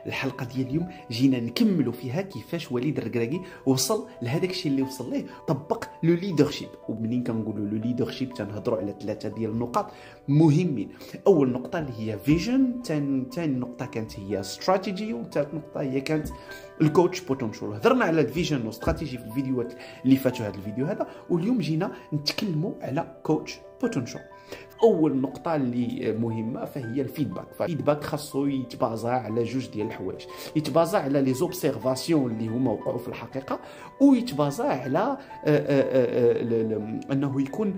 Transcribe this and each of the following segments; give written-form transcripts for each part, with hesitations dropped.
الحلقه ديال اليوم جينا نكملوا فيها كيفاش وليد الركراكي وصل لهذاك الشيء اللي وصل ليه، طبق لو ليدرشيب. ومنين كنقولوا لو ليدرشيب تنهضروا على ثلاثه ديال النقاط مهمين. اول نقطه اللي هي فيجن، ثاني نقطه كانت هي استراتيجي، وثالث نقطه هي كانت الكوتش بوتنشال. هضرنا على الفيجن والاستراتيجي في الفيديوهات اللي فاتوا هذا الفيديو هذا، واليوم جينا نتكلموا على كوتش بوتنشال. اول نقطه اللي مهمه فهي الفيدباك. فالفيدباك خاصو يتبازا على جوج ديال الحوايج، يتبازا على لي زوبسيرفاسيون اللي هما وقعوا في الحقيقه، ويتبازا على انه يكون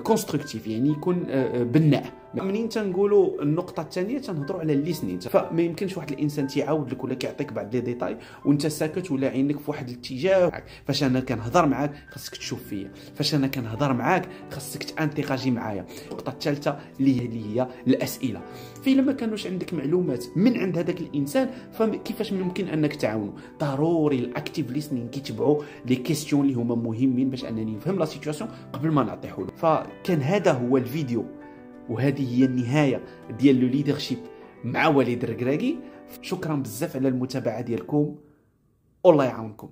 كونستركتيف، يعني يكون بناء. منين تنقولوا النقطه الثانيه تنهضروا على الليسنين. فما يمكنش واحد الانسان تيعاود لك ولا كيعطيك بعض لي ديتاي وانت ساكت ولا عينك في واحد الاتجاه. فاش انا كنهضر معاك خاصك تشوف فيا، فاش انا كنهضر معاك خاصك تانتيغاجي معايا. النقطه الثالثه اللي هي الاسئله. فإلا ما كانوش عندك معلومات من عند هذاك الانسان فكيفاش ممكن انك تعاونوا؟ ضروري الاكتيف ليسنين كيتبعوا لي كيسيون اللي هما مهمين باش انني نفهم لا سيتوياسيون قبل ما نعطيه له. فكان هذا هو الفيديو، وهذه هي النهايه ديال لو ليدرشيب مع وليد الركراكي. شكرا بزاف على المتابعه ديالكم، والله يعاونكم.